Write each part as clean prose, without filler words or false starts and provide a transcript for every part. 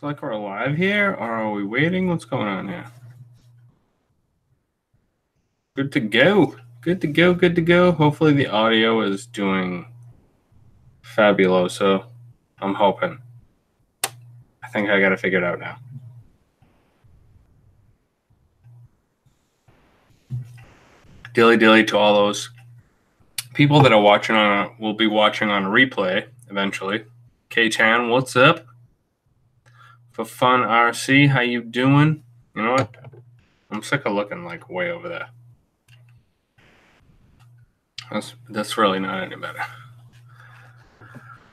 Looks like we're live here, or are we waiting? What's going on here? Good to go. Good to go. Good to go. Hopefully the audio is doing fabuloso. I'm hoping. I think I got to figure it out now. Dilly to all those people that are watching will be watching on replay eventually. K-Tan, what's up? For Fun RC, how you doing? You know what? I'm sick of looking like way over there. That's really not any better.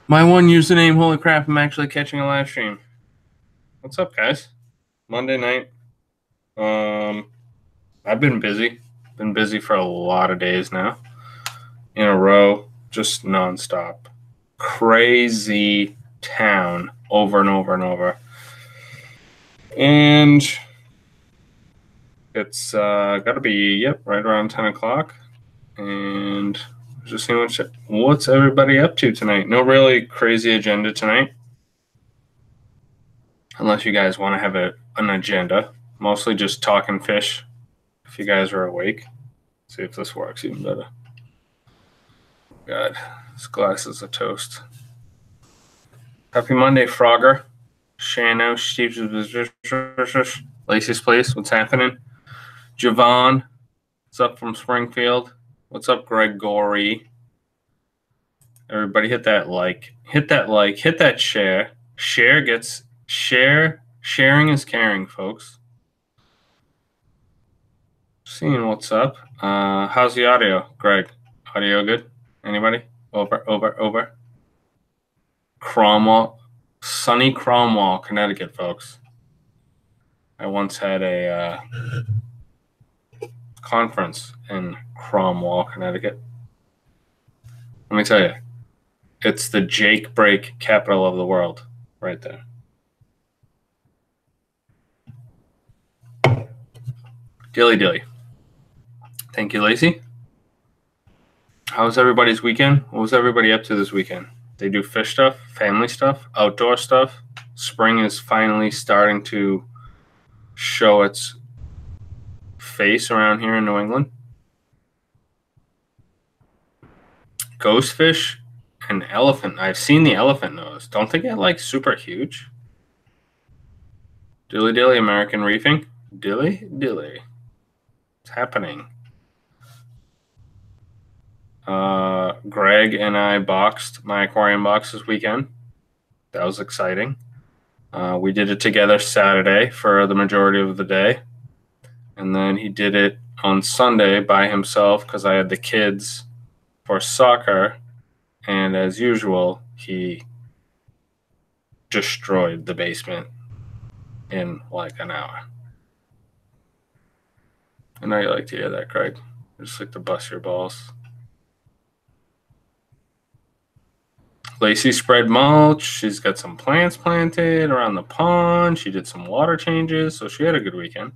My one username, holy crap, I'm actually catching a live stream. What's up, guys? Monday night. I've been busy. Been busy for a lot of days now. In a row, just nonstop. Crazy town over and over and over. And it's got to be, right around 10 o'clock. And just seeing what's everybody up to tonight. No really crazy agenda tonight. Unless you guys want to have an agenda. Mostly just talking fish. If you guys are awake. See if this works even better. God, this glass is a toast. Happy Monday, Frogger. Shano, Steve's Lacey's Place. What's happening? Javon. What's up from Springfield? What's up, Gregory? Everybody hit that like. Hit that like. Hit that share. Sharing is caring, folks. Seeing what's up. How's the audio, Greg? Audio good? Anybody? Over. Cromwell. Sunny Cromwell, Connecticut, folks. I once had a conference in Cromwell, Connecticut. Let me tell you, it's the Jake Break capital of the world, right there. Dilly. Thank you, Lacey. How was everybody's weekend? What was everybody up to this weekend? They do fish stuff, family stuff, outdoor stuff. Spring is finally starting to show its face around here in New England. Ghost fish and elephant. I've seen the elephant nose. Don't they get like super huge? Dilly, American reefing. Dilly. It's happening. Greg and I boxed my aquarium box this weekend. That was exciting. We did it together Saturday for the majority of the day. And then he did it on Sunday by himself because I had the kids for soccer. And as usual, he destroyed the basement in like an hour. I know you like to hear that, Craig. I just like to bust your balls. Lacey spread mulch. She's got some plants planted around the pond. She did some water changes, so she had a good weekend.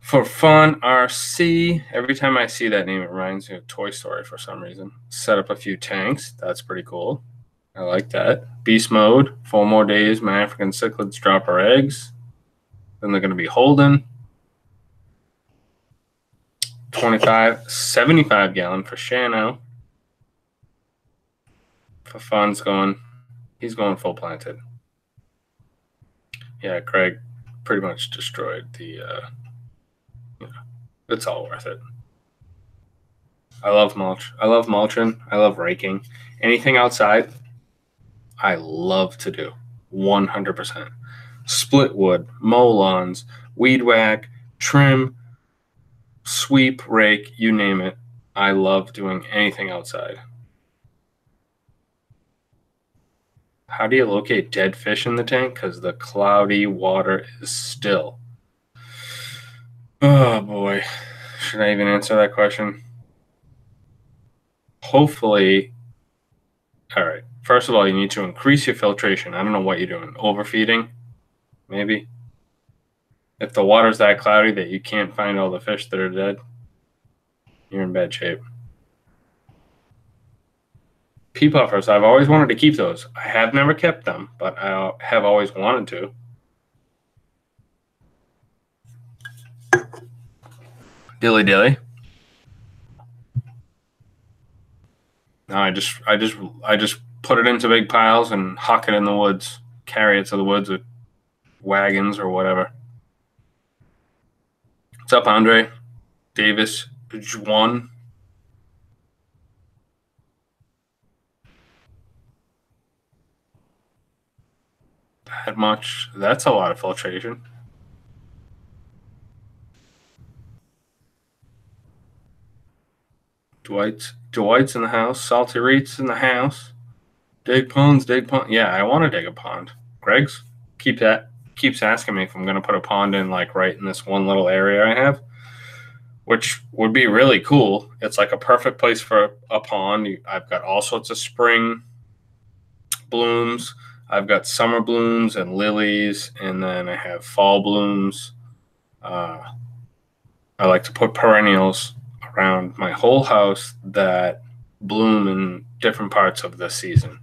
For Fun RC, every time I see that name, it reminds me of Toy Story for some reason. Set up a few tanks. That's pretty cool. I like that. Beast mode. 4 more days. My African cichlids drop her eggs. Then they're going to be holding. 75 gallon for Shano. For Fun's he's going full planted. Yeah, Craig pretty much destroyed the, it's all worth it. I love mulch. I love mulching. I love raking. Anything outside, I love to do. 100%. Split wood, mow lawns, weed whack, trim, sweep, rake, you name it. I love doing anything outside. How do you locate dead fish in the tank? Because the cloudy water is still. Oh, boy. Should I even answer that question? Hopefully. All right. First of all, you need to increase your filtration. I don't know what you're doing. Overfeeding? Maybe. If the water's that cloudy that you can't find all the fish that are dead, you're in bad shape. pea puffers. I've always wanted to keep those. I have never kept them, but I have always wanted to. Dilly dilly. No, I just put it into big piles and huck it in the woods. Carry it to the woods with wagons or whatever. What's up, Andre? Davis Juan. That much. That's a lot of filtration. Dwight's in the house. Salty Reed's in the house. Dig ponds, dig pond. Yeah, I want to dig a pond. Greg's keeps asking me if I'm going to put a pond in like right in this one little area I have, which would be really cool. It's like a perfect place for a pond. I've got all sorts of spring blooms. I've got summer blooms and lilies, and then I have fall blooms. I like to put perennials around my whole house that bloom in different parts of the season.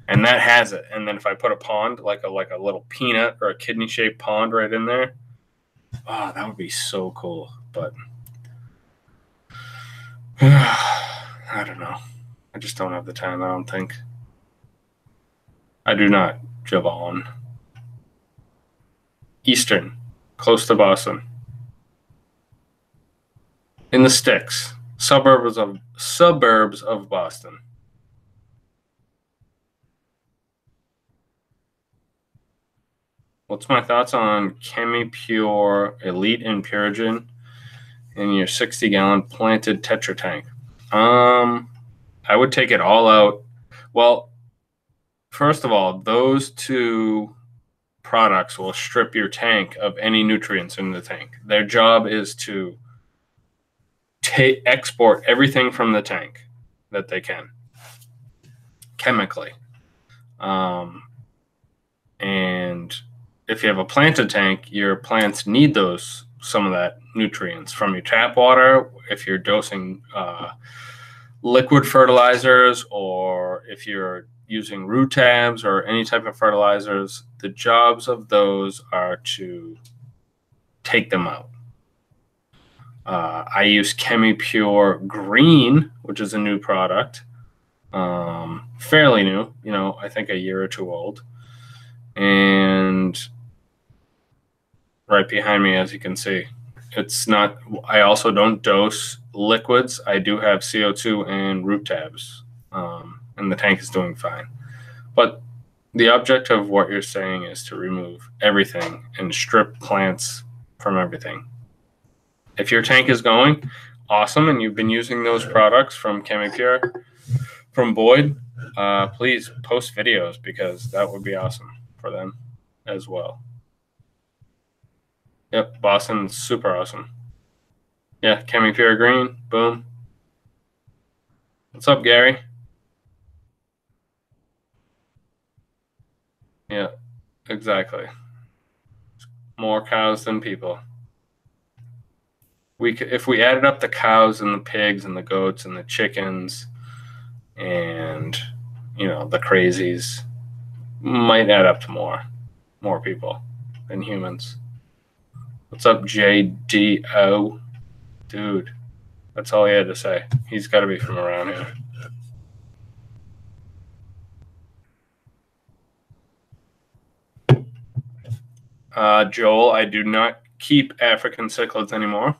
And that has it. And then if I put a pond, like a little peanut or a kidney shaped pond right in there, oh, that would be so cool. But I don't know. I just don't have the time, I don't think. I do not, Javon. Eastern, close to Boston. In the sticks, suburbs of Boston. What's my thoughts on Chemi Pure Elite and Purigen in your 60-gallon planted Tetra tank? I would take it all out. Well, first of all, those two products will strip your tank of any nutrients in the tank. Their job is to export everything from the tank that they can chemically. And if you have a planted tank, your plants need some of that nutrients from your tap water. If you're dosing liquid fertilizers, or if you're using root tabs or any type of fertilizers, the jobs of those are to take them out. I use Chemi Pure Green, which is a new product, fairly new, I think a year or two old. And right behind me, as you can see, it's not, I also don't dose liquids. I do have CO2 and root tabs, and the tank is doing fine. But the object of what you're saying is to remove everything and strip plants from everything. If your tank is going awesome and you've been using those products from ChemiPure, from Boyd, please post videos, because that would be awesome for them as well. Yep, Boston's super awesome. Yeah, ChemiPure Green, boom. What's up, Gary? Yeah, exactly. More cows than people. If we added up the cows and the pigs and the goats and the chickens and the crazies, might add up to more people than humans. What's up, JDO? Dude, that's all he had to say. He's got to be from around here. Joel, I do not keep African cichlids anymore.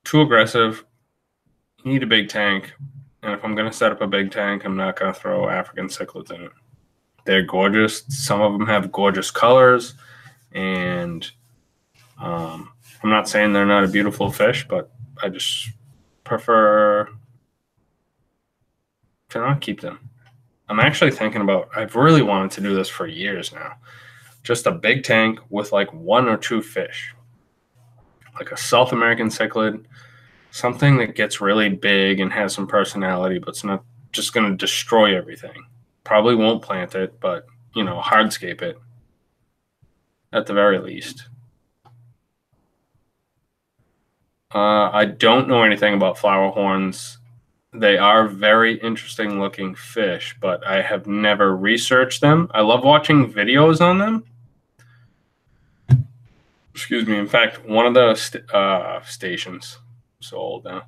Too aggressive. You need a big tank. And if I'm going to set up a big tank, I'm not going to throw African cichlids in it. They're gorgeous. Some of them have gorgeous colors. And I'm not saying they're not a beautiful fish, but I just prefer to not keep them. I'm actually thinking about, I've really wanted to do this for years now. Just a big tank with like 1 or 2 fish. Like a South American cichlid, something that gets really big and has some personality, but it's not just going to destroy everything. Probably won't plant it, but, hardscape it at the very least. I don't know anything about flower horns They are very interesting looking fish, but I have never researched them. I love watching videos on them. Excuse me. In fact, one of the stations, I'm so old now.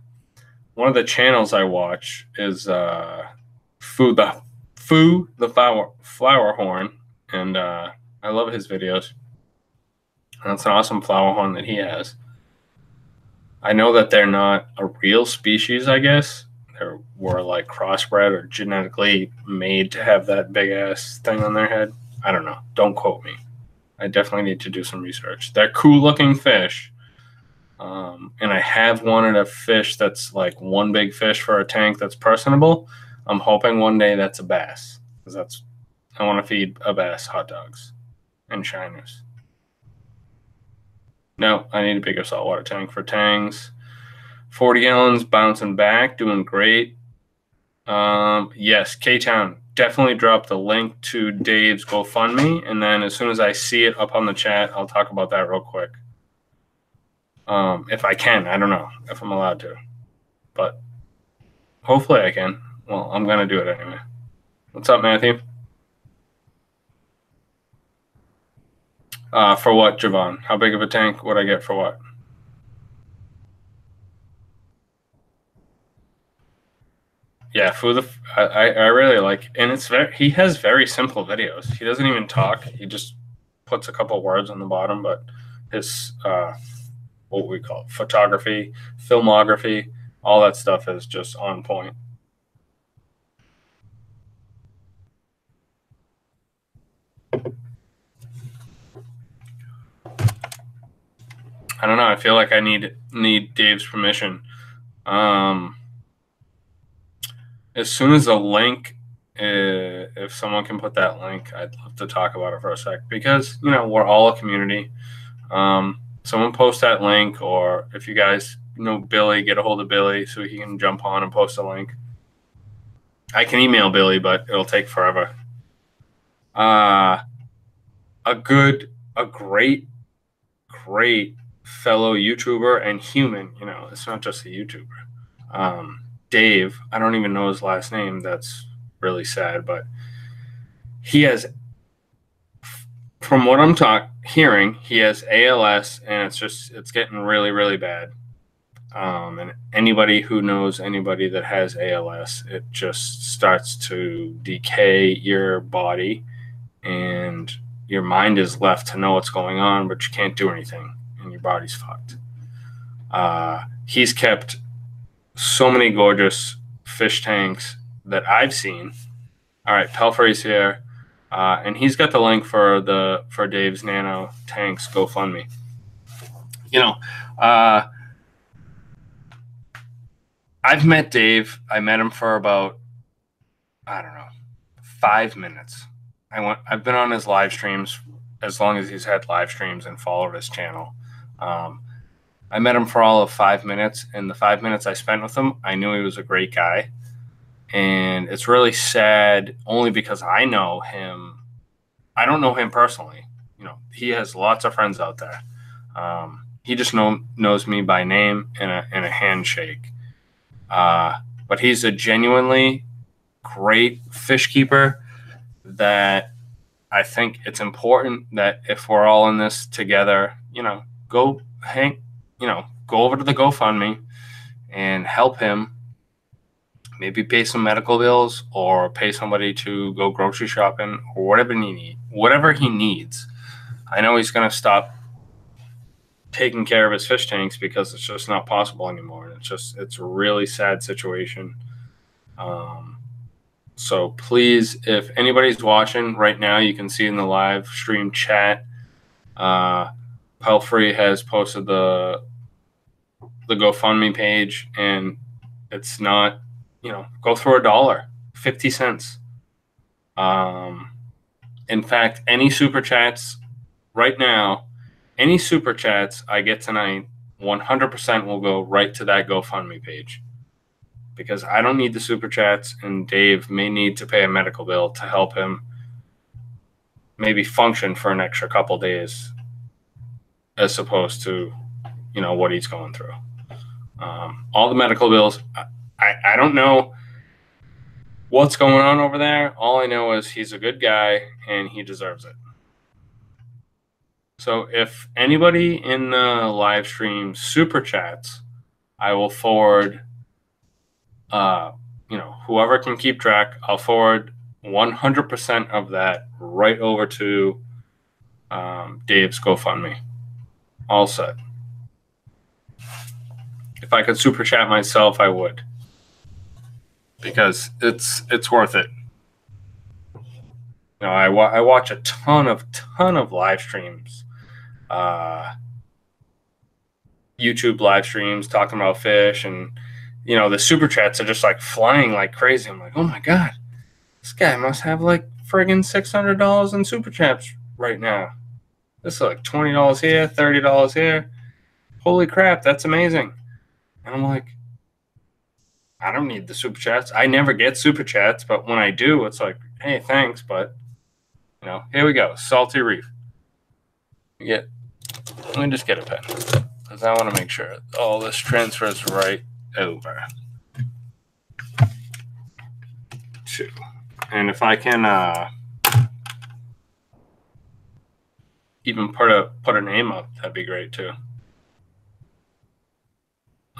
One of the channels I watch is Foo the flower horn, and I love his videos. That's an awesome flower horn that he has. I know that they're not a real species, I guess. They were like crossbred or genetically made to have that big ass thing on their head. I don't know. Don't quote me. I definitely need to do some research. They're cool looking fish. And I have wanted a fish that's like one big fish for a tank that's personable. I'm hoping one day that's a bass, because I want to feed a bass hot dogs and shiners. No, I need a bigger saltwater tank for tangs. 40 gallons, bouncing back, doing great. Yes, K-Town, definitely drop the link to Dave's GoFundMe, and then as soon as I see it up on the chat, I'll talk about that real quick. If I can, I don't know if I'm allowed to, but hopefully I can. Well, I'm going to do it anyway. What's up, Matthew? For what, Javon? How big of a tank would I get for what? Yeah, I really like, and he has very simple videos. He doesn't even talk. He just puts a couple words on the bottom, but his what we call it, photography, filmography, all that stuff is just on point. I don't know. I feel like I need Dave's permission. As soon as a link, if someone can put that link, I'd love to talk about it for a sec, because we're all a community. Someone post that link, or if you guys know Billy, get a hold of Billy so he can jump on and post a link. I can email Billy, but it'll take forever. A great fellow YouTuber and human, it's not just a YouTuber. Dave, I don't even know his last name. That's really sad, but he has, from what I'm hearing, he has ALS, and it's getting really, really bad. And anybody who knows anybody that has ALS, it just starts to decay your body, and your mind is left to know what's going on, but you can't do anything, and your body's fucked. He's kept so many gorgeous fish tanks that I've seen. All right, Pelfrey's here, and he's got the link for Dave's Nano Tanks GoFundMe. I've met Dave. I met him for about, I don't know, 5 minutes. I've been on his live streams as long as he's had live streams and followed his channel. I met him for all of 5 minutes, and the 5 minutes I spent with him, I knew he was a great guy. And it's really sad, only because I know him. I don't know him personally. He has lots of friends out there. He just knows me by name and a handshake. But he's a genuinely great fish keeper that I think it's important that if we're all in this together, go over to the GoFundMe and help him. Maybe pay some medical bills, or pay somebody to go grocery shopping, or whatever he needs. I know he's going to stop taking care of his fish tanks because it's just not possible anymore. It's a really sad situation. So please, if anybody's watching right now, you can see in the live stream chat, Pelfrey has posted the GoFundMe page, and it's not, go through $1, 50 cents. In fact, any super chats right now, any super chats I get tonight, 100% will go right to that GoFundMe page, because I don't need the super chats, and Dave may need to pay a medical bill to help him maybe function for an extra couple days, as opposed to, what he's going through. All the medical bills, I don't know what's going on over there. All I know is he's a good guy and he deserves it. So if anybody in the live stream super chats, I will forward, whoever can keep track, I'll forward 100% of that right over to Dave's GoFundMe. All set. If I could super chat myself, I would, because it's worth it. I watch a ton of live streams, YouTube live streams talking about fish, and the super chats are just like flying like crazy. I'm like, oh my god, this guy must have like friggin' $600 in super chats right now. This is like $20 here, $30 here. Holy crap, that's amazing. And I'm like, I don't need the super chats. I never get super chats, but when I do, it's like, hey, thanks, but here we go. Salty Reef. Let me just get a pen, because I want to make sure all this transfers right over to. And if I can even put a name up, that'd be great too.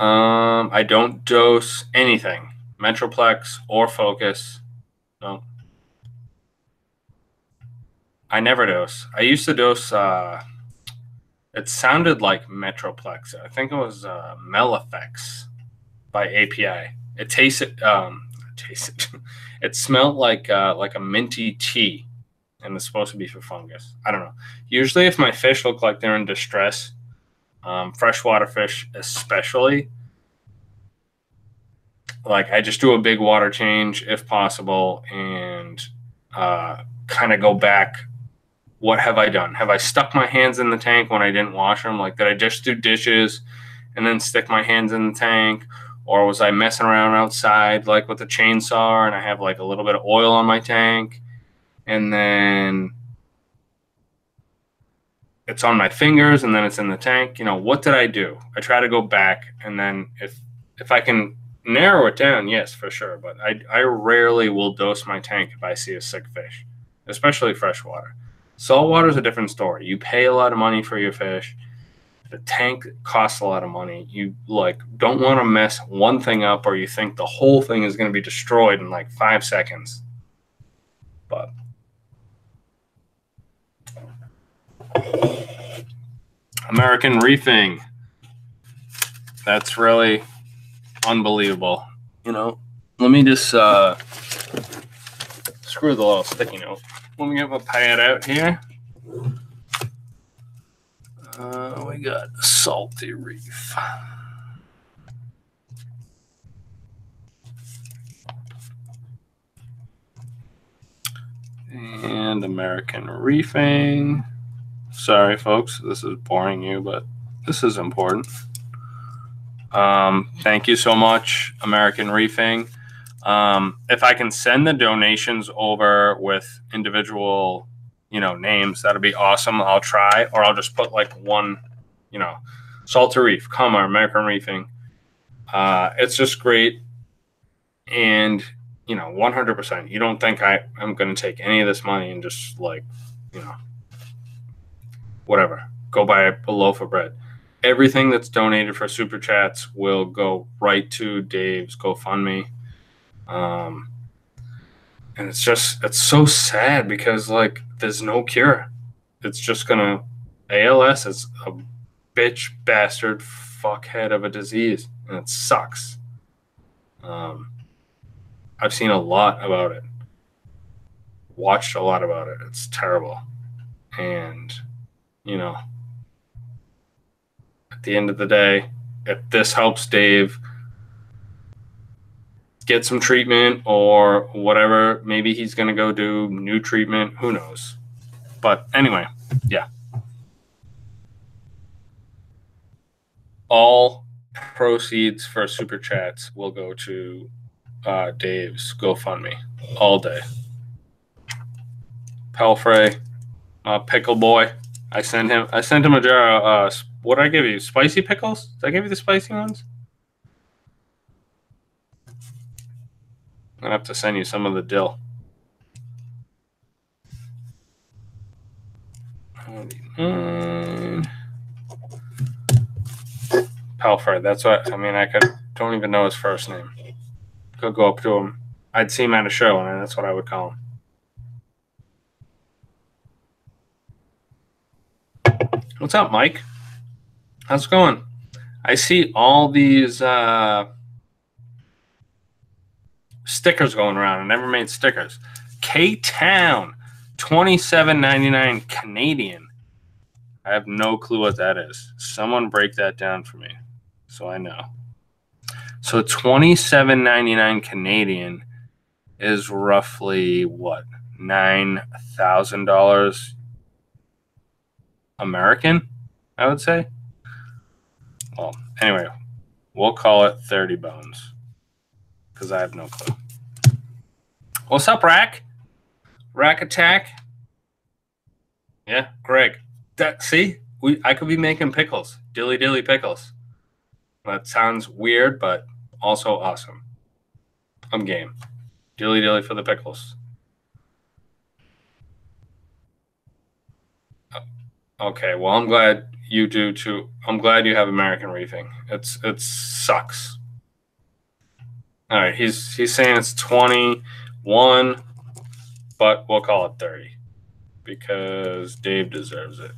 I don't dose anything, Metroplex or Focus. No. I never dose. I used to dose. It sounded like Metroplex. I think it was Melifex by API. It tasted. It smelled like a minty tea, and it's supposed to be for fungus. I don't know. Usually, if my fish look like they're in distress, freshwater fish especially, like I just do a big water change if possible, and kind of go back. What have I done? Have I stuck my hands in the tank when I didn't wash them? Like, did I just do dishes and then stick my hands in the tank? Or was I messing around outside, like with a chainsaw, and I have like a little bit of oil on my tank, and then it's on my fingers, and then it's in the tank? What did I do? I try to go back, and then if I can narrow it down, yes, for sure. But I rarely will dose my tank if I see a sick fish, especially freshwater. Saltwater is a different story. You pay a lot of money for your fish. The tank costs a lot of money. You don't want to mess one thing up, or you think the whole thing is going to be destroyed in like 5 seconds. But American reefing, that's really unbelievable. Let me just screw the little sticky note. Let me get my pad out here. We got Salty Reef. And American reefing. Sorry, folks, this is boring you, but this is important. Thank you so much, American reefing. If I can send the donations over with individual, names, that'd be awesome. I'll try, or I'll just put like one, Salty Reef, American reefing. It's just great. And, 100%, you don't think I'm going to take any of this money and just whatever, go buy a loaf of bread. Everything that's donated for super chats will go right to Dave's GoFundMe. And it's so sad, because there's no cure. It's just gonna, ALS is a bitch bastard fuckhead of a disease, and it sucks. I've seen a lot about it, watched a lot about it. It's terrible. And at the end of the day, if this helps Dave get some treatment or whatever, maybe he's going to go do new treatment. Who knows? But anyway, yeah. All proceeds for super chats will go to Dave's GoFundMe all day. Pelfrey, Pickle Boy. I sent him a jar of what did I give you? Spicy pickles? Did I give you the spicy ones? I'm gonna have to send you some of the dill. Pelfrey. That's what I mean. Don't even know his first name. Could go up to him. I'd see him at a show, and that's what I would call him. What's up, Mike? How's it going? I see all these stickers going around. I never made stickers. K-Town, $27.99 Canadian. I have no clue what that is. Someone break that down for me so I know. So $27.99 Canadian is roughly what? $9,000 American, I would say. Well, anyway, we'll call it 30 bones because I have no clue. What's up, Rack? Rack Attack? Yeah, Greg. See, I could be making pickles, dilly pickles. That sounds weird, but also awesome. I'm game. Dilly for the pickles. Okay, well, I'm glad you do too. I'm glad you have American Reefing. It sucks. All right, he's saying it's 21, but we'll call it 30 because Dave deserves it.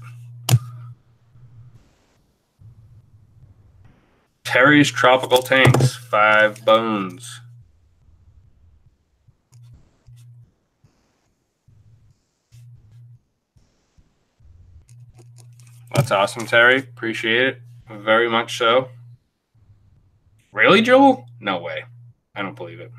Terry's Tropical Tanks, 5 bones. That's awesome, Terry. Appreciate it. Very much so. Really, Joel? No way. I don't believe it.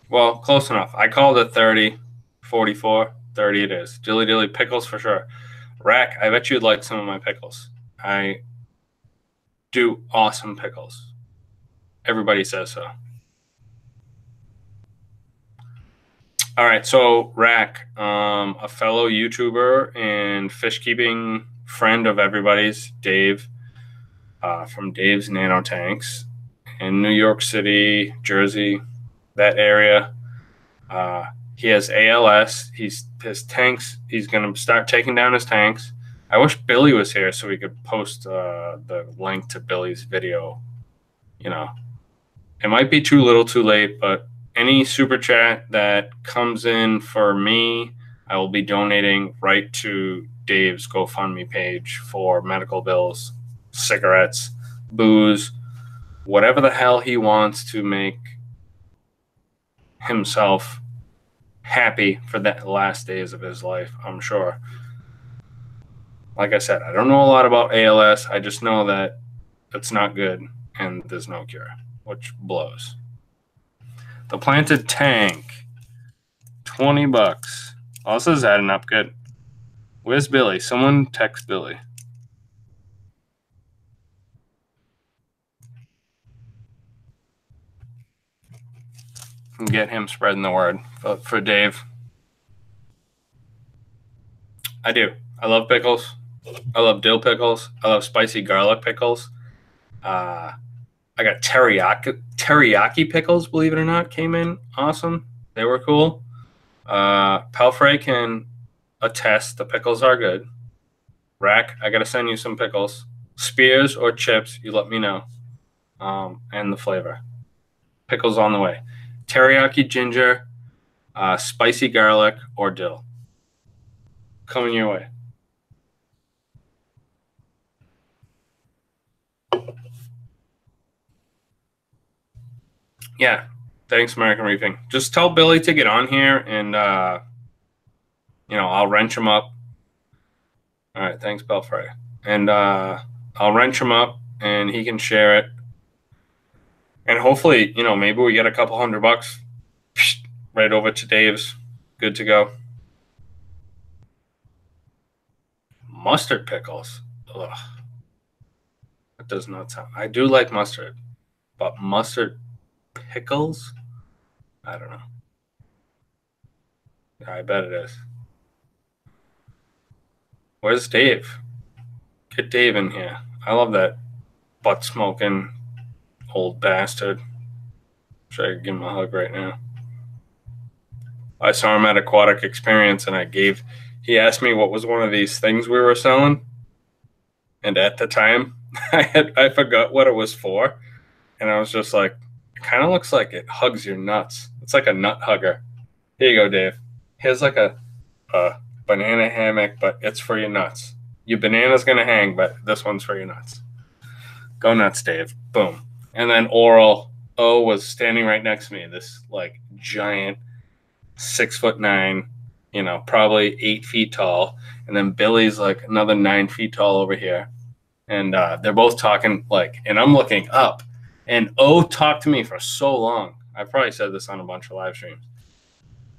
Well, close enough. I called it 30, 44, 30 it is. Dilly pickles for sure. Rack, I bet you'd like some of my pickles. I do awesome pickles. Everybody says so. All right, so Rack, a fellow YouTuber and fish keeping friend of everybody's, Dave, from Dave's Nano Tanks in New York City, Jersey, that area. He has ALS. His tanks. He's going to start taking down his tanks. I wish Billy was here so we could post the link to Billy's video. You know, it might be too little, too late, but any super chat that comes in for me, I will be donating right to Dave's GoFundMe page for medical bills, cigarettes, booze, whatever the hell he wants to make himself happy for the last days of his life, I'm sure. Like I said, I don't know a lot about ALS. I just know that it's not good and there's no cure, which blows. The Planted Tank, $20. Oh, this is adding up good. Where's Billy? Someone text Billy. And get him spreading the word for Dave. I do. I love pickles. I love dill pickles. I love spicy garlic pickles. I got teriyaki pickles, believe it or not, came in awesome. They were cool. Pelfrey can attest the pickles are good. Rack, I got to send you some pickles. Spears or chips, you let me know. And the flavor. Pickles on the way. Teriyaki ginger, spicy garlic, or dill. Coming your way. Yeah. Thanks, American Reefing. Just tell Billy to get on here and, I'll wrench him up. All right. Thanks, Belfry. And I'll wrench him up and he can share it. And hopefully, maybe we get a couple $100 right over to Dave's. Good to go. Mustard pickles. Ugh. That does not sound. I do like mustard, but mustard pickles? I don't know. I bet it is. Where's Dave? Get Dave in here. I love that butt smoking old bastard. Should I give him a hug right now? I saw him at Aquatic Experience, and he asked me what was one of these things we were selling. And at the time, I forgot what it was for. And I was just like, it kind of looks like it hugs your nuts. It's like a nut hugger. Here you go, Dave. Here's like a banana hammock, but it's for your nuts. Your banana's going to hang, but this one's for your nuts. Go nuts, Dave. Boom. And then Oral O was standing right next to me, this like giant 6'9", probably 8 feet tall. And then Billy's like another 9 feet tall over here. And they're both talking and I'm looking up. And O talked to me for so long. I probably said this on a bunch of live streams.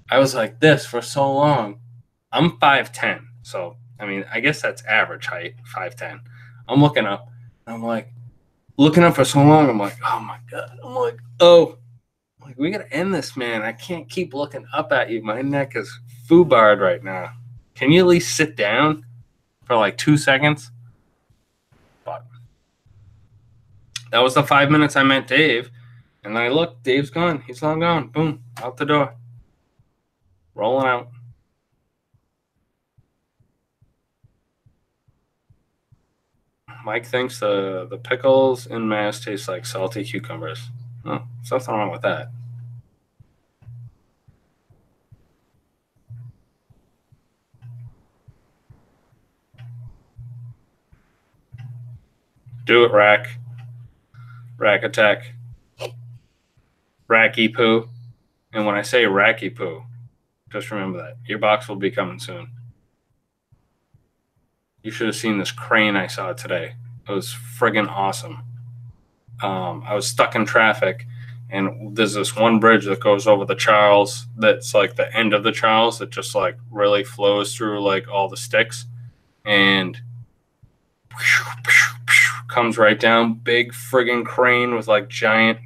I was like this for so long. I'm 5'10". So, I mean, I guess that's average height, 5'10". I'm looking up. And I'm like, looking up for so long. I'm like, oh, my God. I'm like, oh. We got to end this, man. I can't keep looking up at you. My neck is foobarred right now. Can you at least sit down for like 2 seconds? But that was the 5 minutes I met Dave. And I looked, Dave's gone. He's long gone. Boom, out the door. Rolling out. Mike thinks the pickles in mass taste like salty cucumbers. Oh, there's nothing wrong with that. Do it, Rack. Rack attack. Racky poo. And when I say racky poo, just remember that. Your box will be coming soon. You should have seen this crane I saw today. It was friggin' awesome. I was stuck in traffic, and there's this one bridge that goes over the Charles that's like the end of the Charles that just like really flows through like all the sticks, and comes right down. Big friggin' crane with like giant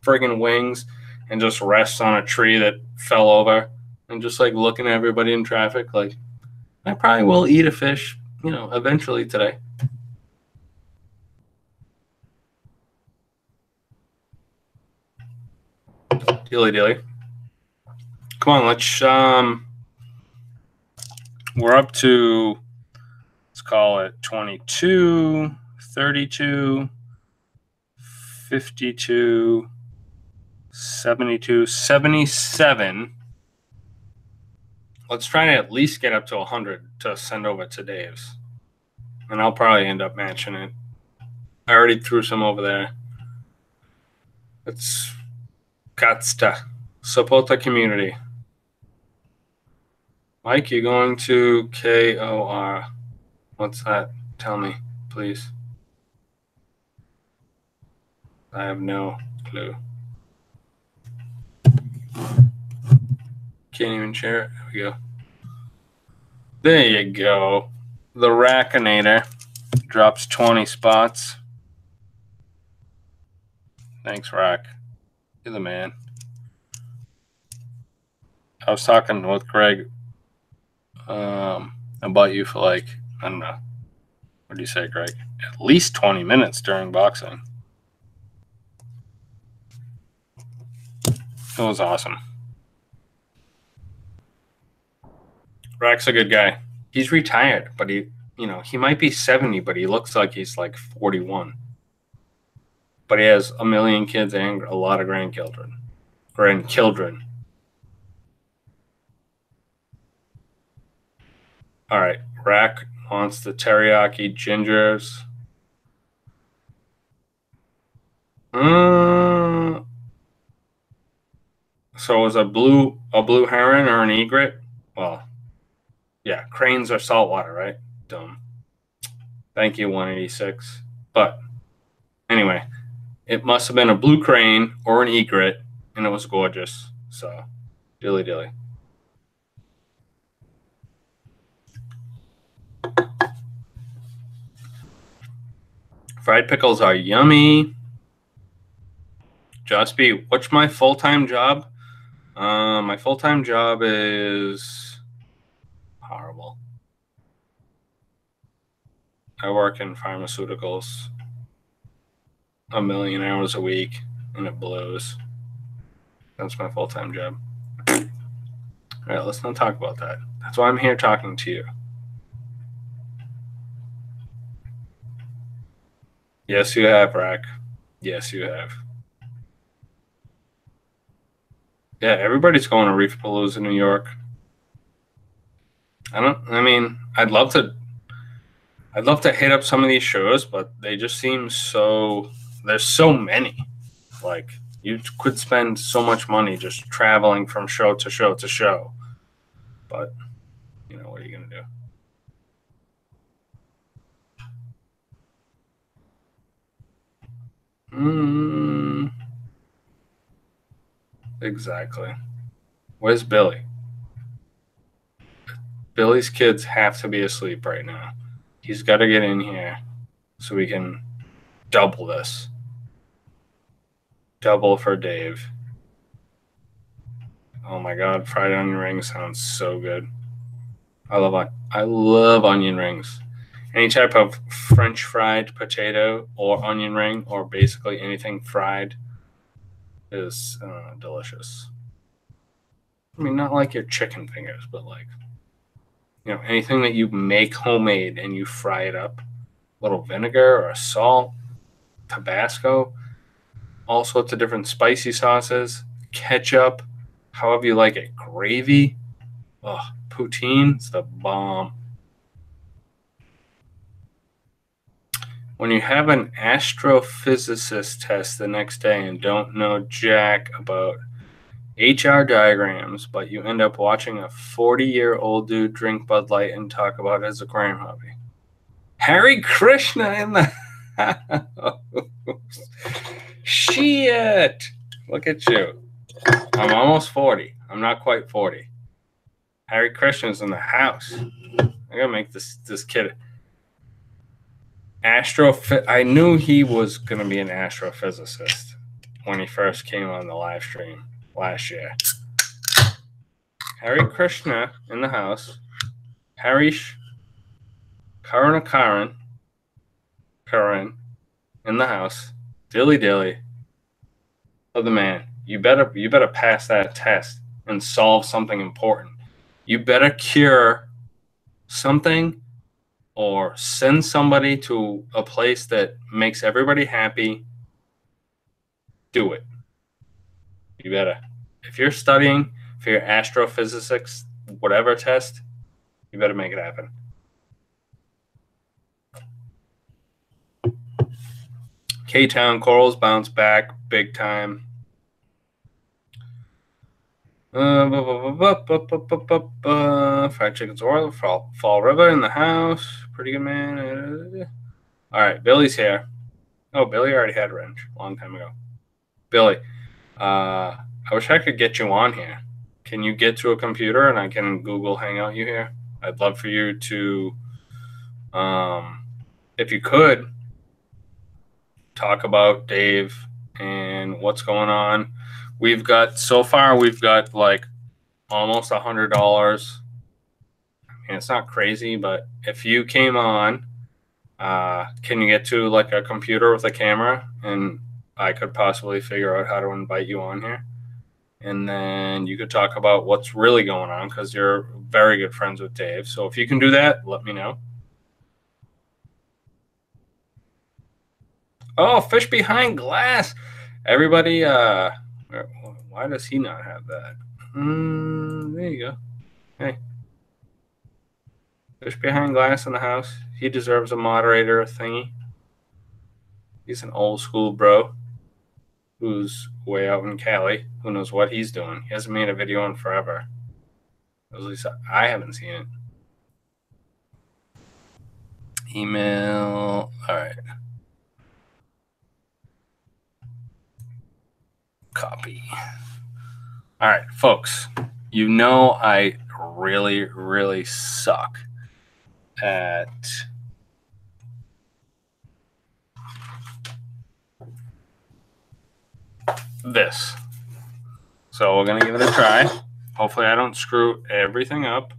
friggin' wings, and just rests on a tree that fell over, and just like looking at everybody in traffic like, I probably will eat a fish, eventually today. Dilly dilly. Come on, let's we're up to, let's call it 22, 32, 52, 72, 77. Let's try to at least get up to 100 to send over to Dave's. And I'll probably end up matching it. I already threw some over there. It's got to support the community. Mike, you're going to KOR. What's that? Tell me, please. I have no clue. Can't even share it. There we go. There you go. The Rackinator drops 20 spots. Thanks, Rack. You're the man. I was talking with Greg about you for like, I don't know. What do you say, Greg? At least 20 minutes during boxing. It was awesome. Rack's a good guy. He's retired, but he might be 70, but he looks like he's like 41. But he has a million kids and a lot of grandchildren. All right, Rack wants the teriyaki gingers. So is a blue heron or an egret? Well, yeah, cranes are saltwater, right? Dumb. Thank you, 186. But anyway, it must have been a blue crane or an egret, and it was gorgeous. So, dilly dilly. Fried pickles are yummy. Just B, what's my full-time job? My full-time job is horrible. I work in pharmaceuticals 1 million hours a week, and it blows. That's my full-time job. All right, let's not talk about that. That's why I'm here talking to you. Yes, you have, Rack. Yes, you have. Yeah, everybody's going to Reefapalooza, New York. I mean, I'd love to hit up some of these shows, but they just seem so. There's so many. Like, you could spend so much money just traveling from show to show to show. But, you know, what are you going to do? Exactly. Where's Billy? Billy's kids have to be asleep right now. He's got to get in here so we can double this. Double for Dave. Oh my God, fried onion rings sounds so good. I love onion rings. Any type of French fried potato or onion ring, or basically anything fried, is delicious. I mean, not like your chicken fingers, but like, you know, anything that you make homemade and you fry it up. A little vinegar or salt, Tabasco, all sorts of different spicy sauces, ketchup, however you like it, gravy. Oh, poutine's the bomb. When you have an astrophysicist test the next day and don't know jack about HR diagrams, but you end up watching a 40-year-old dude drink Bud Light and talk about his aquarium hobby. Hare Krishna in the house. Shit. Look at you. I'm almost 40. I'm not quite 40. Hare Krishna's in the house. I gotta make this kid I knew he was gonna be an astrophysicist when he first came on the live stream last year. Hare Krishna in the house. Harish Karan in the house. Dilly. Oh, the man. You better pass that test and solve something important. You better cure something or send somebody to a place that makes everybody happy. Do it. You better. If you're studying for your astrophysics, whatever test, you better make it happen. K-Town corals bounce back big time. Fried chicken's oil, Fall River in the house. Pretty good, man. All right, Billy's here. Oh, Billy already had wrench a long time ago. Billy, I wish I could get you on here. Can you get to a computer and I can Google Hangout you here? I'd love for you to, if you could, talk about Dave and what's going on. So far we've got like almost $100. I mean, it's not crazy, but if you came on, can you get to like a computer with a camera, and I could possibly figure out how to invite you on here, and then you could talk about what's really going on, because you're very good friends with Dave. So if you can do that, let me know. Oh, fish behind glass. Everybody, why does he not have that? There you go. Hey. Fish behind glass in the house. He deserves a moderator thingy. He's an old school bro who's way out in Cali. Who knows what he's doing? He hasn't made a video in forever. At least I haven't seen it. Email. All right. Copy. All right, folks. You know I really, really suck at this. So we're going to give it a try. Hopefully I don't screw everything up,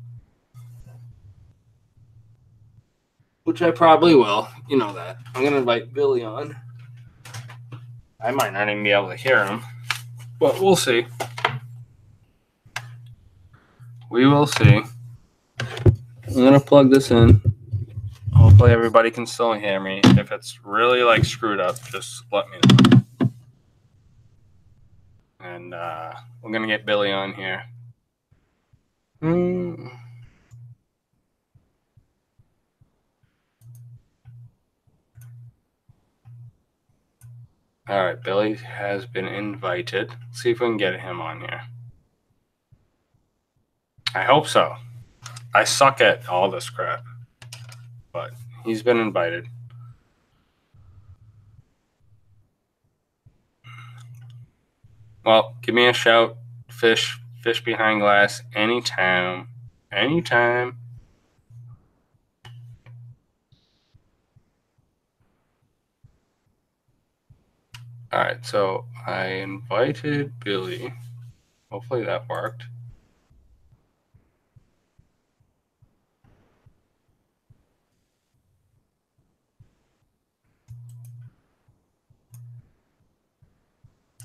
which I probably will. You know that. I'm going to invite Billy on. I might not even be able to hear him. But we'll see. We will see. I'm going to plug this in. Hopefully everybody can still hear me. If it's really like screwed up, just let me know. And we're going to get Billy on here. All right, Billy has been invited. Let's see if we can get him on here. I hope so. I suck at all this crap, but he's been invited. Well, give me a shout, fish behind glass, anytime. All right, so I invited Billy. Hopefully that worked.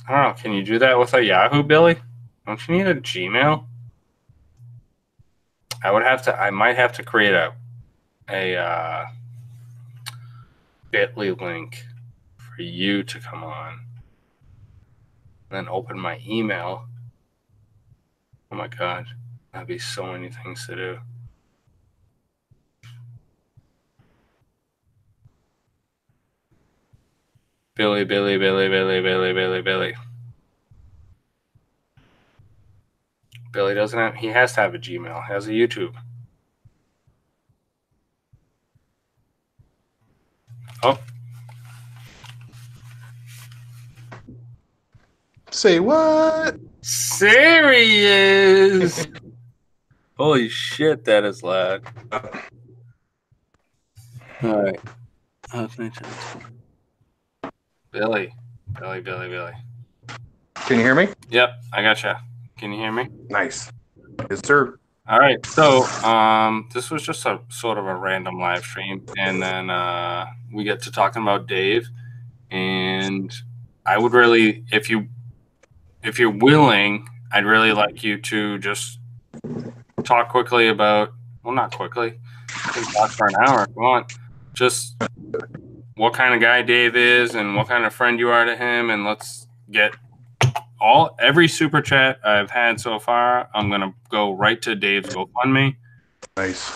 I don't know. Can you do that with a Yahoo, Billy? Don't you need a Gmail? I might have to create a Bitly link for you to come on. Then open my email. Oh my God. That'd be so many things to do. Billy. Billy doesn't have, he has to have a Gmail. He has a YouTube. Oh. Say what? Serious. Holy shit, that is loud. All right. Billy. Can you hear me? Yep, I gotcha. Can you hear me? Nice. Yes, sir. All right. So this was just a sort of a random live stream, and then we get to talking about Dave. And I would really, if you're willing, I'd really like you to just talk quickly about, well, not quickly, you can talk for an hour if you want, just what kind of guy Dave is and what kind of friend you are to him, and let's get every super chat I've had so far. I'm gonna go right to Dave's GoFundMe. Nice.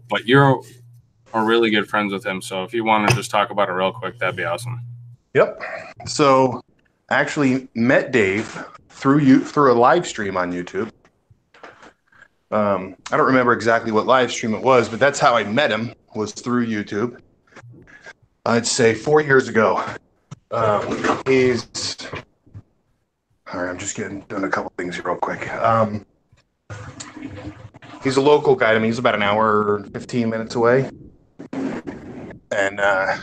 But you're really good friends with him, so if you want to just talk about it real quick, that'd be awesome. Yep. So, I actually met Dave through a live stream on YouTube. I don't remember exactly what live stream it was, but that's how I met him, was through YouTube. I'd say 4 years ago. He's all right. I'm just doing a couple things here real quick. He's a local guy to me. He's about an hour and 15 minutes away, and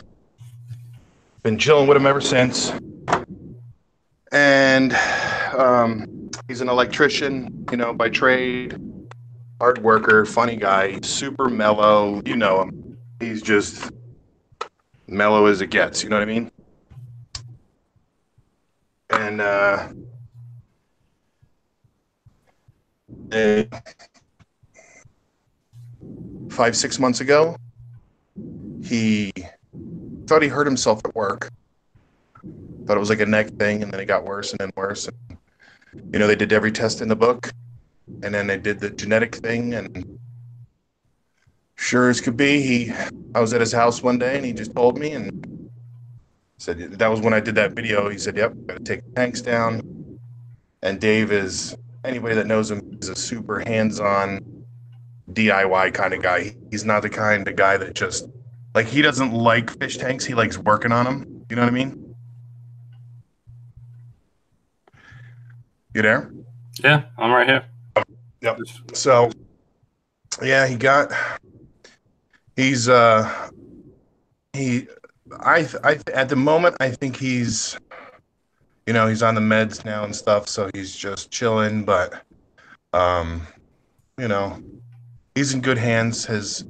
been chilling with him ever since. And he's an electrician, by trade, hard worker, funny guy, super mellow. You know him. He's just mellow as it gets. You know what I mean? And 5-6 months ago, he thought he hurt himself at work. Thought it was like a neck thing, and then it got worse and then worse. And, they did every test in the book, and then they did the genetic thing, and sure as could be, I was at his house one day, and he just told me and said, that was when I did that video. He said, yep, got to take the tanks down. And Dave is, anybody that knows him, is a super hands-on DIY kind of guy. He's not the kind of guy that just, he doesn't like fish tanks. He likes working on them. You know what I mean? You there? Yeah, I'm right here. Yep. So, yeah, at the moment, I think he's, he's on the meds now and stuff, so he's just chilling, but, he's in good hands. His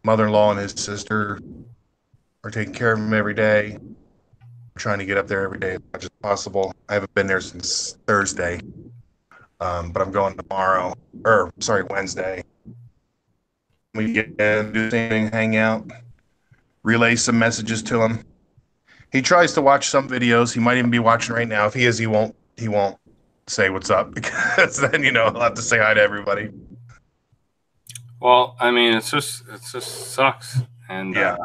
mother-in-law and his sister are taking care of him every day, trying to get up there every day as much as possible. I haven't been there since Thursday, but I'm going tomorrow, or sorry, Wednesday. We get do the same thing, hang out, relay some messages to him. He tries to watch some videos. He might even be watching right now. If he is, he won't say what's up because then he'll have to say hi to everybody. Well, I mean, it just sucks, and Yeah.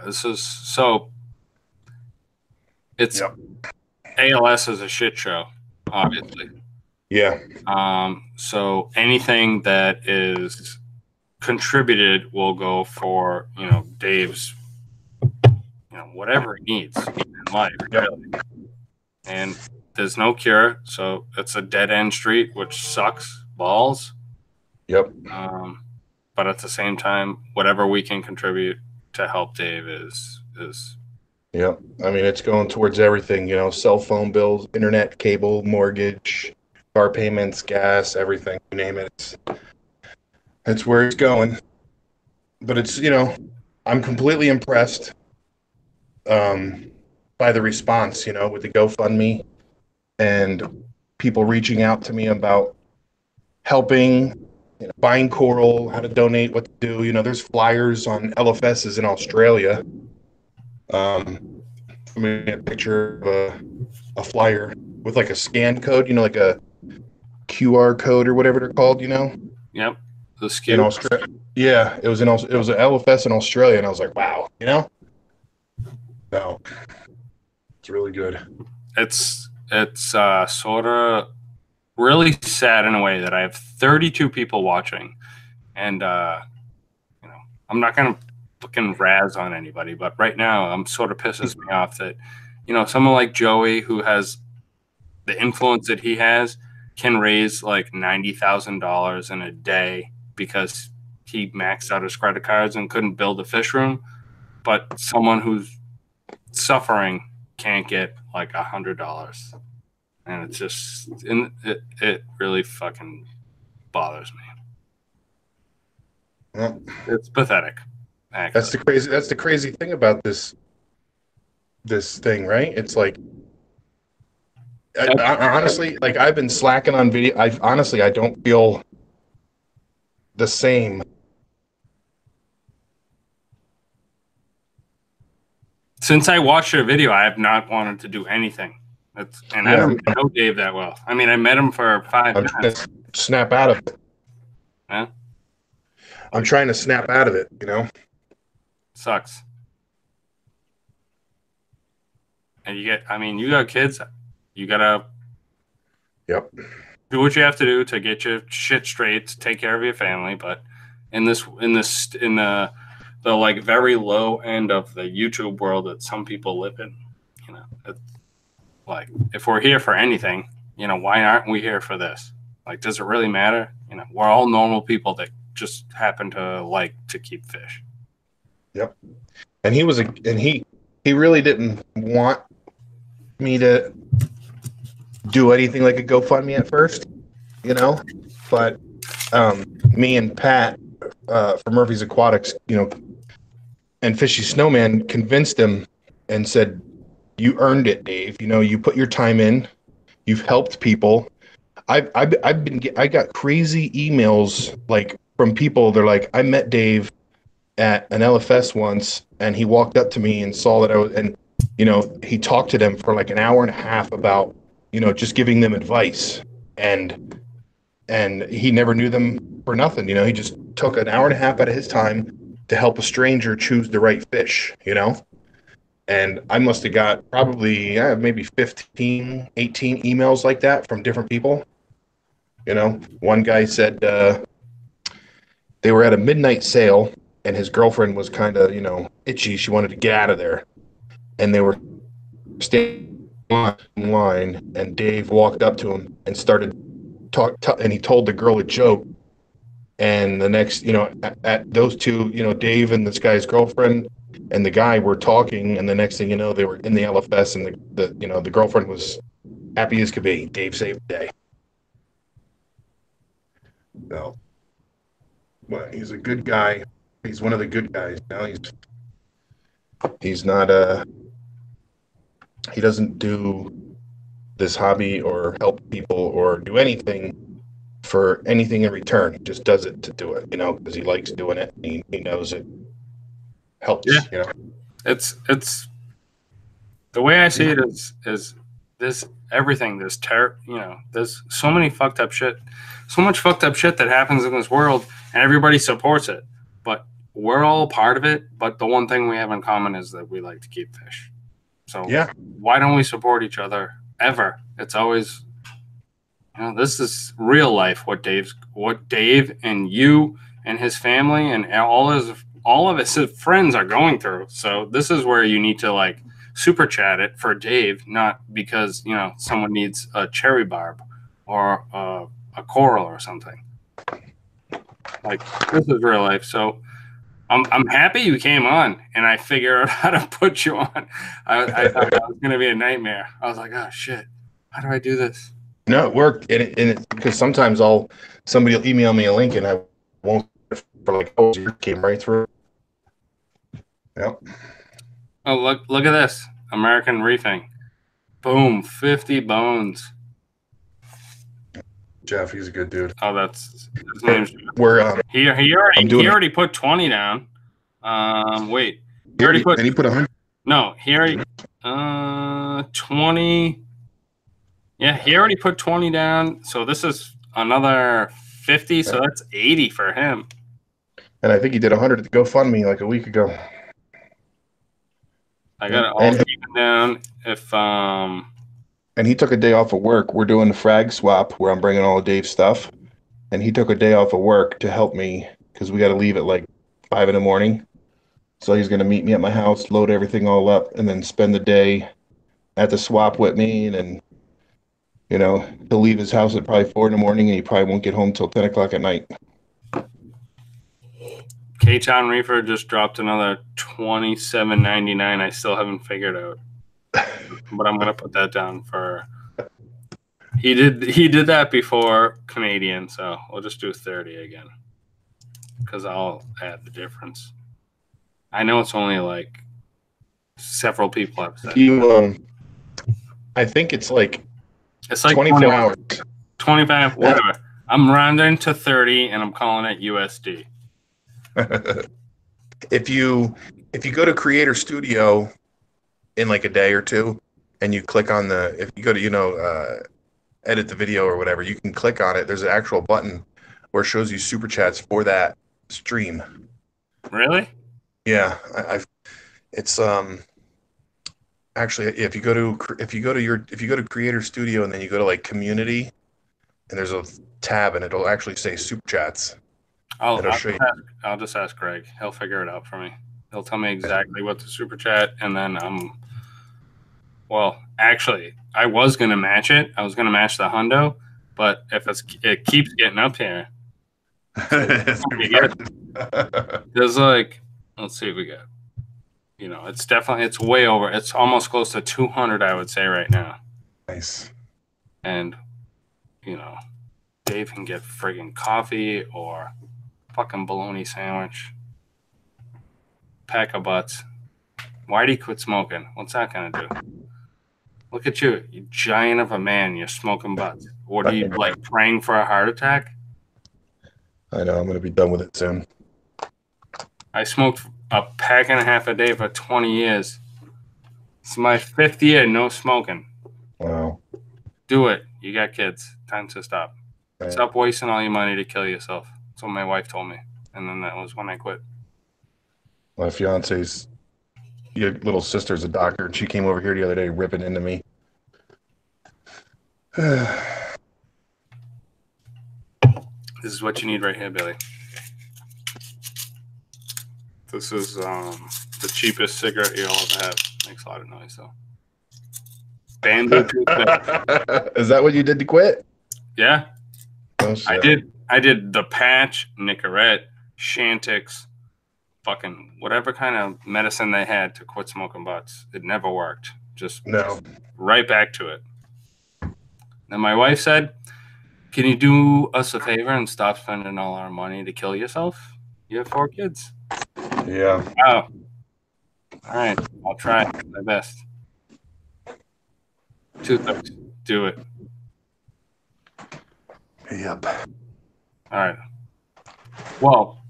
this is so. It's ALS is a shit show, obviously. Yeah. So anything that is contributed will go for Dave's whatever he needs in life, really. And there's no cure, so it's a dead end street, which sucks balls. Yep. But at the same time, whatever we can contribute to help Dave is. Yep. I mean, it's going towards everything, cell phone bills, internet, cable, mortgage, car payments, gas, everything, you name it. That's where it's going. But it's, I'm completely impressed by the response, with the GoFundMe and people reaching out to me about helping, buying coral, how to donate, what to do. There's flyers on LFSs in Australia. I mean, a picture of a flyer with like a scan code, like a QR code or whatever they're called, Yep. The SKU. In Australia. Yeah, it was an LFS in Australia, and I was like, wow, No, it's really good. It's sort of really sad in a way that I have 32 people watching, and I'm not gonna fucking razz on anybody, but right now I'm sort of pisses me off that someone like Joey, who has the influence that he has, can raise like $90,000 in a day because he maxed out his credit cards and couldn't build a fish room, but someone who's suffering can't get like $100, and it's just it really fucking bothers me. Well, it's pathetic. Actually. That's the crazy thing about this thing, right? It's like I honestly, like, I've been slacking on video. I don't feel the same. Since I watched your video, I have not wanted to do anything. I don't know Dave that well. I mean, I met him for 5 minutes. I'm trying to snap out of it. Huh? I'm trying to snap out of it, Sucks. And you got kids. You gotta do what you have to do to get your shit straight, to take care of your family. But in the like very low end of the YouTube world that some people live in, like, if we're here for anything, why aren't we here for this? Like, does it really matter? We're all normal people that just happen to like to keep fish. Yep. And he really didn't want me to do anything like a GoFundMe at first, but me and Pat from Murphy's Aquatics, and Fishy Snowman convinced him and said, "You earned it, Dave. You put your time in. You've helped people. I got crazy emails like from people. They're like, I met Dave at an LFS once, and he walked up to me and saw that I was, and he talked to them for like an hour and a half about just giving them advice, and he never knew them for nothing. He just took an hour and a half out of his time to help a stranger choose the right fish, And I must have got probably maybe 15, 18 emails like that from different people. One guy said they were at a midnight sale, and his girlfriend was kind of, itchy. She wanted to get out of there. And they were standing in line, and Dave walked up to him and started and he told the girl a joke. And the next, at those two, Dave and this guy's girlfriend and the guy were talking, and the next thing you know, they were in the LFS, and the girlfriend was happy as could be. Dave saved the day. No, well, he's a good guy. He's one of the good guys. He's not He doesn't do this hobby or help people or do anything for anything in return. He just does it to do it, because he likes doing it. He knows it Yeah, helps, it's the way I see it is this everything, there's so many fucked up shit, so much fucked up shit that happens in this world, and everybody supports it, but we're all part of it. But the one thing we have in common is that we like to keep fish. So Yeah. why don't we support each other ever? It's always, this is real life. What Dave and you and his family and all of his friends are going through. So this is where you need to like super chat it for Dave, not because someone needs a cherry barb or a coral or something. Like, this is real life. So I'm happy you came on and I figured out how to put you on. I thought that was going to be a nightmare. I was like, oh shit, how do I do this? No, it worked, and because sometimes somebody will email me a link and I won't for like, oh, you came right through. Yep. Oh, look at this. American Reefing. Boom, 50 bones. Jeff, he's a good dude. Oh, that's his name's he already put 20 down. Wait. He already put 100. No, he already 20. Yeah, he already put 20 down. So this is another 50, so that's 80 for him. And I think he did 100 to GoFundMe like a week ago. I got it all taken down. If And he took a day off of work. We're doing the frag swap where I'm bringing all of Dave's stuff. And he took a day off of work to help me because we got to leave at like 5 a.m. So he's going to meet me at my house, load everything all up, and then spend the day at the swap with me. And, he'll leave his house at probably 4 a.m. and he probably won't get home till 10 o'clock at night. K-Town Reefer just dropped another $27.99. I still haven't figured out. But I'm gonna put that down for. He did that before Canadian, so we'll just do 30 again, because I'll add the difference. I know it's only like several people have said. I think it's like 24 hours. 25, whatever. I'm rounding to 30, and I'm calling it USD. If you go to Creator Studio in like a day or two, and you click on if you go to edit the video or whatever, you can click on it. There's an actual button where it shows you super chats for that stream. Really? Yeah, it's actually if you go to Creator Studio and then you go to like Community, and there's a tab and it'll actually say super chats. I'll just ask Greg. He'll figure it out for me. He'll tell me exactly what the super chat, and then well, actually, I was gonna match it. I was gonna match the hundo, but if it keeps getting up here, there's like, let's see what we got. It's way over. It's almost close to 200, I would say, right now. Nice. And Dave can get friggin' coffee or fucking bologna sandwich, pack of butts. Why'd he quit smoking? What's that gonna do? Look at you giant of a man. You're smoking butts. What are you, like, praying for a heart attack? I know. I'm going to be done with it soon. I smoked a pack and a half a day for 20 years. It's my 5th year, no smoking. Wow. Do it. You got kids. Time to stop. Right. Stop wasting all your money to kill yourself. That's what my wife told me. And then that was when I quit. My fiance's your little sister's a doctor, and she came over here the other day ripping into me. This is what you need right here, Billy. This is the cheapest cigarette you'll ever have. Makes a lot of noise, though. Bamboo. Is that what you did to quit? Yeah. Oh, I did the patch, Nicorette, Shantix, fucking whatever kind of medicine they had to quit smoking butts. It never worked. Just right back to it. And my wife said, "Can you do us a favor and stop spending all our money to kill yourself? You have 4 kids." Yeah. Oh. All right. I'll try my best. 2:30. Do it. Yep. All right. Well,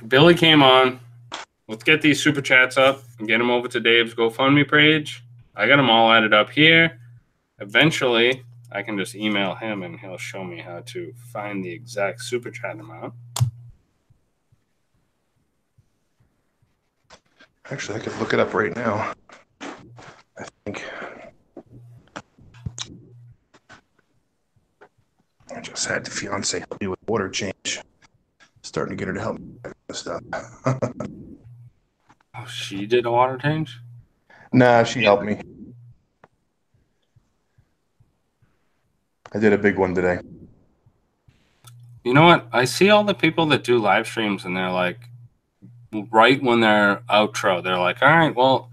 Billy came on. Let's get these super chats up and get them over to Dave's GoFundMe page. I got them all added up here. Eventually, I can just email him and he'll show me how to find the exact super chat amount. Actually, I could look it up right now. I think. I just had the fiance help me with water change. Starting to get her to help me with this stuff. Oh, she did a water change? Nah, she helped me. I did a big one today. You know what? I see all the people that do live streams and they're like, right when they're outro, they're like, all right, well,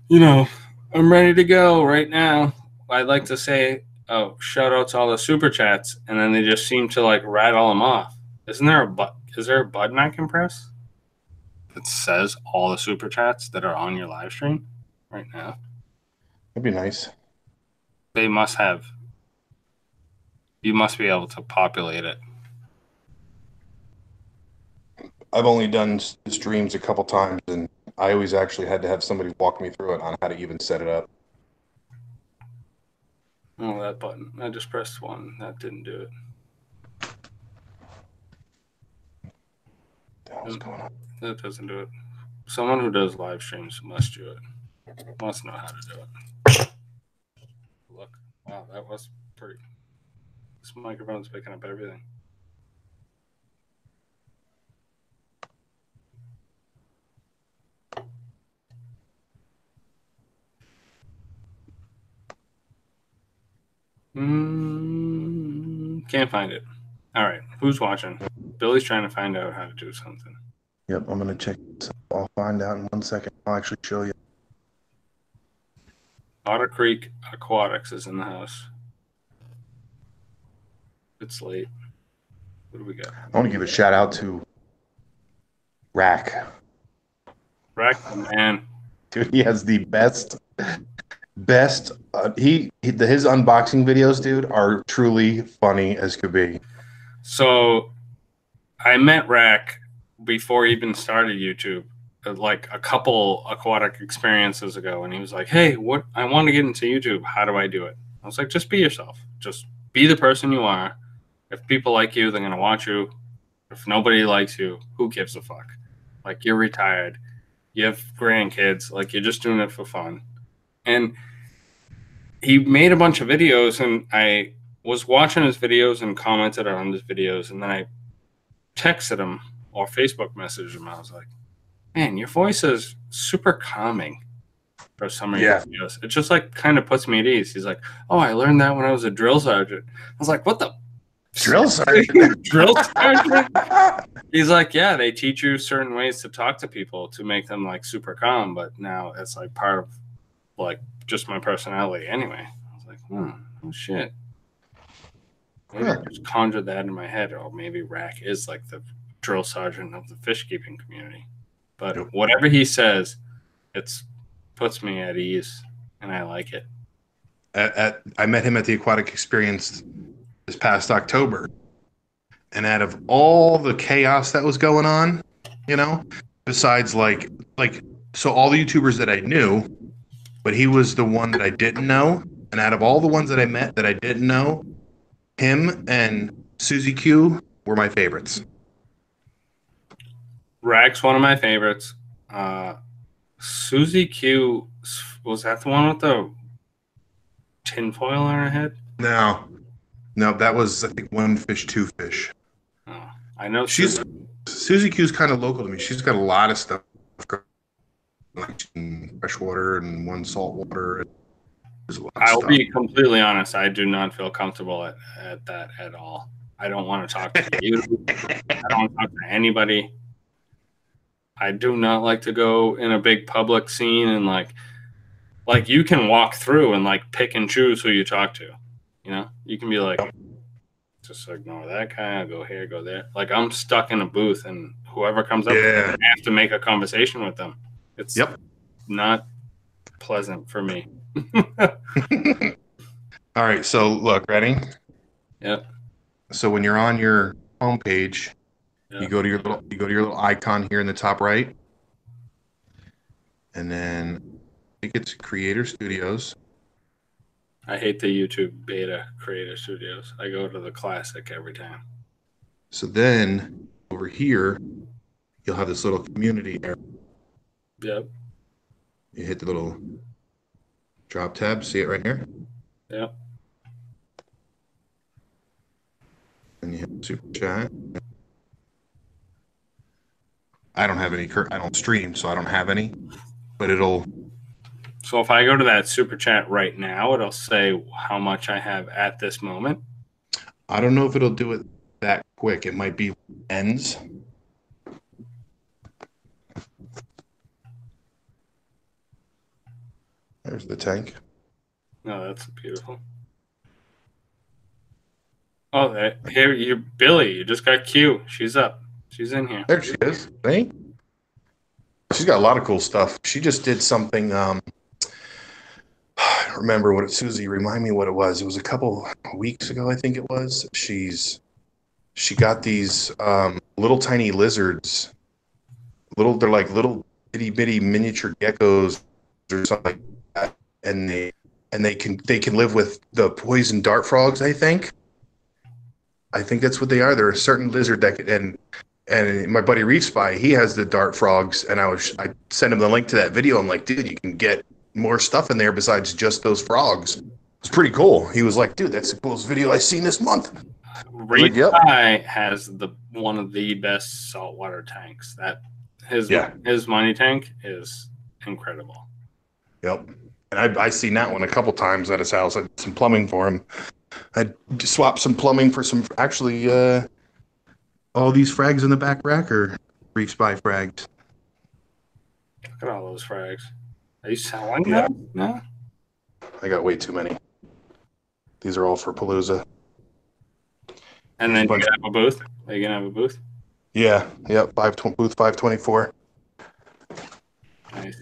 you know, I'm ready to go right now. I'd like to say, oh, shout out to all the super chats. And then they just seem to like rattle them off. Isn't there is there a button I can press that says all the super chats that are on your live stream right now? That'd be nice. They must have. You must be able to populate it. I've only done streams a couple times, and I always actually had to have somebody walk me through it on how to even set it up. Oh, that button. I just pressed one. That didn't do it. What the hell's going on? That doesn't do it. Someone who does live streams must do it. Must know how to do it. Look. Wow, that was pretty. This microphone's picking up everything. Can't find it. All right. Who's watching? Billy's trying to find out how to do something. Yep, I'm going to check this out. I'll find out in 1 second. I'll actually show you. Otter Creek Aquatics is in the house. It's late. What do we got? I want to give a shout out to Rack. Rack, man. Dude, he has the best. His unboxing videos, dude, are truly funny as could be. So I met Rack before he even started YouTube, like a couple aquatic experiences ago, and he was like, hey, what I want to get into YouTube. How do I do it? I was like, just be yourself. Just be the person you are. If people like you, they're going to watch you. If nobody likes you, who gives a fuck? Like, you're retired. You have grandkids. Like, you're just doing it for fun. And he made a bunch of videos, and I was watching his videos and commented on his videos, and then I texted him or Facebook messaged him. I was like, man, your voice is super calming for some of your videos. It just, like, kind of puts me at ease. He's like, oh, I learned that when I was a drill sergeant. I was like, what the? Drill sergeant? Drill sergeant? He's like, yeah, they teach you certain ways to talk to people to make them, like, super calm, but now it's, like, part of, like, just my personality anyway. I was like, oh shit. Maybe I just conjured that in my head, or maybe Rack is like the drill sergeant of the fish keeping community. But whatever he says, it puts me at ease, and I like it. I met him at the Aquatic Experience this past October, and out of all the chaos that was going on, you know, besides like so all the YouTubers that I knew, but he was the one that I didn't know. And out of all the ones that I met that I didn't know, him and Susie Q were my favorites. Rack's one of my favorites. Susie Q, was that the one with the tinfoil on her head? No, that was, I think, One Fish, Two Fish. Oh, I know. Susie Q's kind of local to me. She's got a lot of stuff going, like freshwater and one saltwater. I'll be completely honest. I do not feel comfortable at that at all. I don't want to talk to you. I don't want to talk to anybody. I do not like to go in a big public scene and like you can walk through and like pick and choose who you talk to. You know, you can be like, just ignore that guy. I'll go here, go there. Like, I'm stuck in a booth, and whoever comes up, I have to make a conversation with them. It's not pleasant for me. All right, so look, ready? Yep. So when you're on your home page, you Yep. go to your little icon here in the top right, and then I think it's Creator Studios. I hate the YouTube beta creator studios. I go to the classic every time. So then over here, you'll have this little community area. Yep. You hit the little drop tab, see it right here, Yep. and you hit super chat. I don't have any. I don't stream, so I don't have any. But it'll. So if I go to that super chat right now, it'll say how much I have at this moment. I don't know if it'll do it that quick. It might be ends. There's the tank. No, that's beautiful. Oh, here you, Billy. You just got Q. She's up. She's in here. There she is. Hey. She's got a lot of cool stuff. She just did something. I don't remember what it. Susie, remind me what it was. It was a couple weeks ago, I think it was. She got these little tiny lizards. They're like little itty bitty miniature geckos or something like that, and they can live with the poison dart frogs. I think that's what they are. They're a certain lizard that and my buddy Reef Spy, he has the dart frogs, and I sent him the link to that video. I'm like, dude, you can get more stuff in there besides just those frogs. It's pretty cool. He was like, dude, that's the coolest video I've seen this month. Reef Yep. Spy has one of the best saltwater tanks. His money tank is incredible. Yep. And I seen that one a couple times at his house. I did some plumbing for him. I swapped some plumbing for some actually. All these frags in the back rack are Reef Spy frags. Look at all those frags. Are you selling Yeah. them? No. I got way too many. These are all for Palooza. And then you have a booth. Are you gonna have a booth? Yeah. Yep. Booth 524. Nice.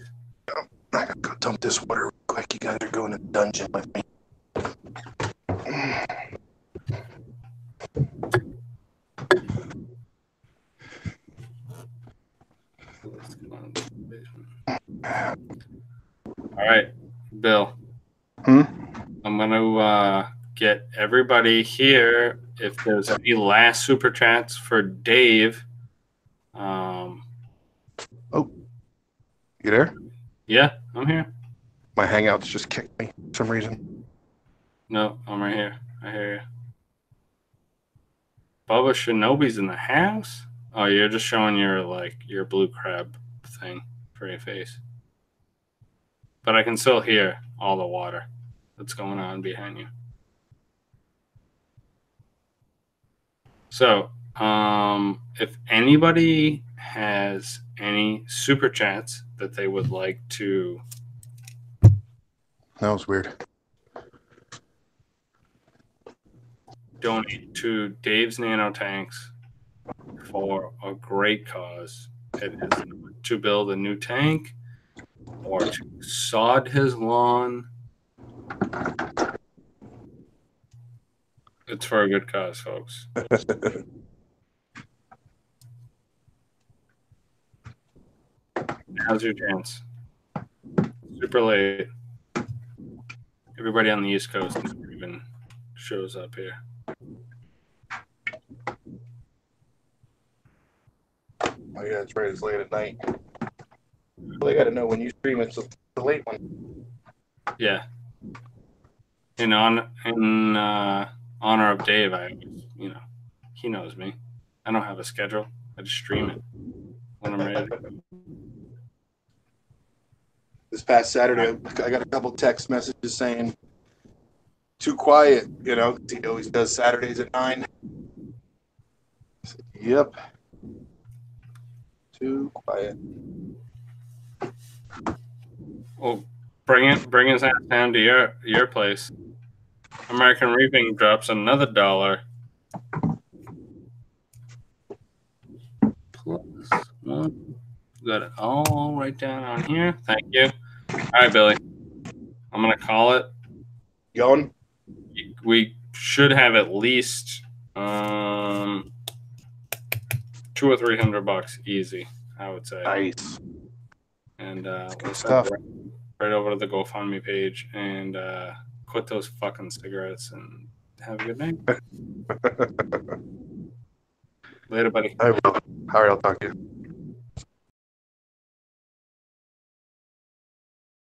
I gotta go dump this water real quick. You guys are going to the dungeon with me. All right, Bill. I'm going to get everybody here. If there's any last super chats for Dave. You there? Yeah, I'm here. My Hangouts just kicked me for some reason. No, I'm right here. I hear you. Bubba Shinobi's in the house? Oh, you're just showing your blue crab thing for your face. But I can still hear all the water that's going on behind you. So, if anybody has any super chats that they would like to... That was weird. donate to Dave's Nano Tanks for a great cause. It is to build a new tank or to sod his lawn. It's for a good cause, folks. Now's your chance. Super late. Everybody on the East Coast even shows up here. Oh yeah, that's right. It's late at night. Well, they got to know when you stream. It's the late one. Yeah. In honor of Dave, he knows me. I don't have a schedule. I just stream it when I'm ready. This past Saturday, I got a couple text messages saying, "Too quiet," He always does Saturdays at 9. I said, "Yep, too quiet." Well, bring his ass down to your place. American Reaping drops another $1. +1. Got it all right down on here. Thank you. All right, Billy. I'm gonna call it. Going? we should have at least $200 or $300 easy, I would say. Nice. And good we'll stuff. send it right over to the GoFundMe page and quit those fucking cigarettes and have a good night. Later, buddy. I will. All right, I'll talk to you.